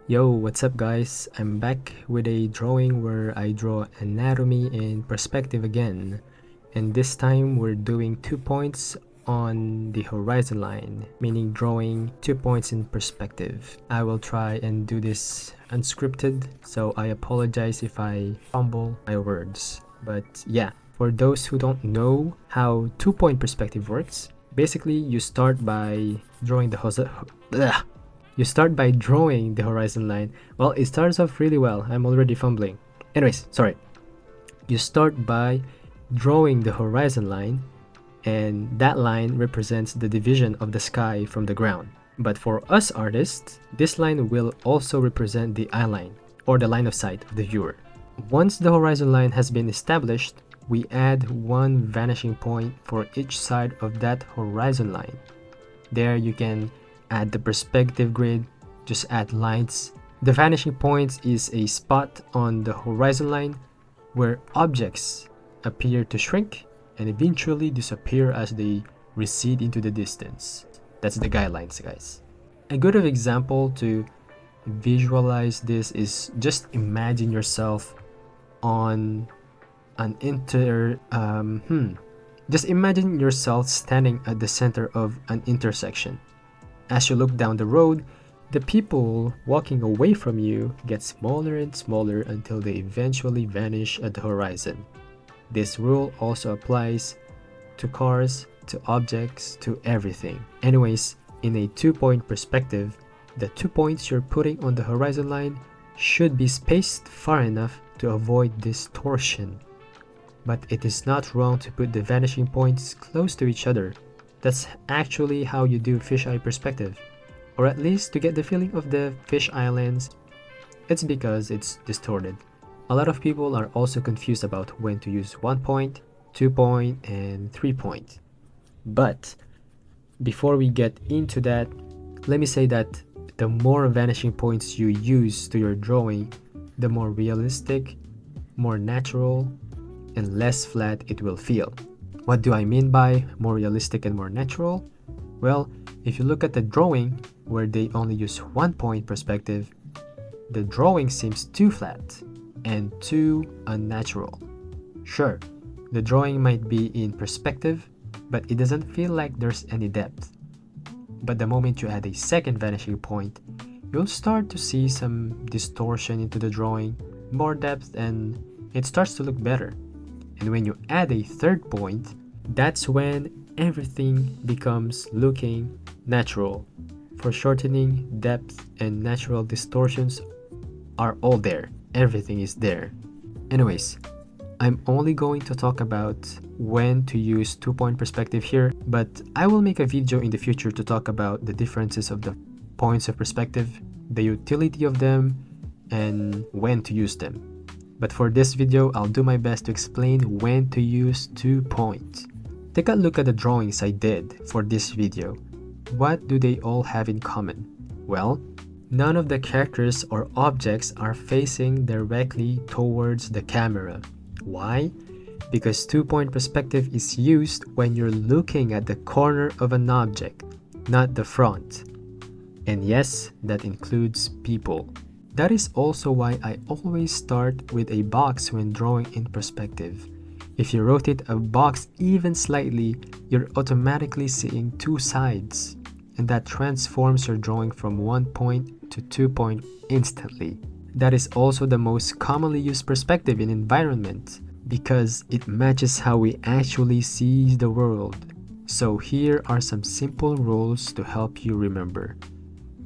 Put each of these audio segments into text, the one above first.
Yo, what's up guys? I'm back with a drawing where I draw anatomy in perspective again. And this time we're doing 2 points on the horizon line, meaning drawing 2 points in perspective. I will try and do this unscripted, so I apologize if I fumble my words. But yeah, for those who don't know how 2-point perspective works, basically you start by drawing the horizon line. Well, it starts off really well. I'm already fumbling. Anyways, sorry. You start by drawing the horizon line, and that line represents the division of the sky from the ground. But for us artists, this line will also represent the eye line, or the line of sight of the viewer. Once the horizon line has been established, we add one vanishing point for each side of that horizon line. There you can add the perspective grid, just add lines. The vanishing point is a spot on the horizon line where objects appear to shrink and eventually disappear as they recede into the distance. That's the guidelines, guys. A good example to visualize this is just imagine yourself on an just imagine yourself standing at the center of an intersection. As you look down the road, the people walking away from you get smaller and smaller until they eventually vanish at the horizon. This rule also applies to cars, to objects, to everything. Anyways, in a 2-point perspective, the 2 points you're putting on the horizon line should be spaced far enough to avoid distortion. But it is not wrong to put the vanishing points close to each other. That's actually how you do fisheye perspective, or at least to get the feeling of the fish islands. It's because it's distorted. A lot of people are also confused about when to use 1 point, 2 point, and 3 point. But before we get into that, let me say that the more vanishing points you use to your drawing, the more realistic, more natural, and less flat it will feel. What do I mean by more realistic and more natural? Well, if you look at the drawing where they only use 1 point perspective, the drawing seems too flat and too unnatural. Sure, the drawing might be in perspective, but it doesn't feel like there's any depth. But the moment you add a second vanishing point, you'll start to see some distortion into the drawing, more depth, and it starts to look better. And when you add a third point, that's when everything becomes looking natural. Foreshortening, depth, and natural distortions are all there. Everything is there. Anyways, I'm only going to talk about when to use 2-point perspective here, but I will make a video in the future to talk about the differences of the points of perspective, the utility of them, and when to use them. But for this video, I'll do my best to explain when to use 2 points. Take a look at the drawings I did for this video. What do they all have in common? Well, none of the characters or objects are facing directly towards the camera. Why? Because 2-point perspective is used when you're looking at the corner of an object, not the front. And yes, that includes people. That is also why I always start with a box when drawing in perspective. If you rotate a box even slightly, you're automatically seeing 2 sides, and that transforms your drawing from 1 point to 2 point instantly. That is also the most commonly used perspective in environment, because it matches how we actually see the world. So here are some simple rules to help you remember.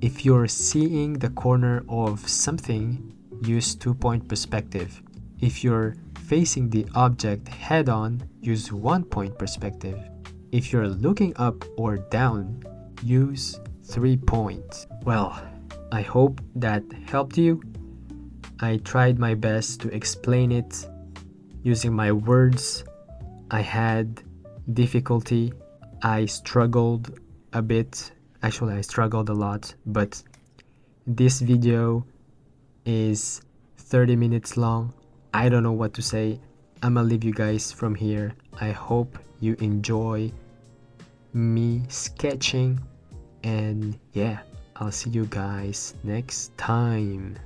If you're seeing the corner of something, use 2-point perspective. If you're facing the object head-on, use 1-point perspective. If you're looking up or down, use 3 points. Well, I hope that helped you. I tried my best to explain it using my words. I had difficulty. I struggled a bit. Actually, I struggled a lot, but this video is 30 minutes long. I don't know what to say. I'm gonna leave you guys from here. I hope you enjoy me sketching, and yeah, I'll see you guys next time.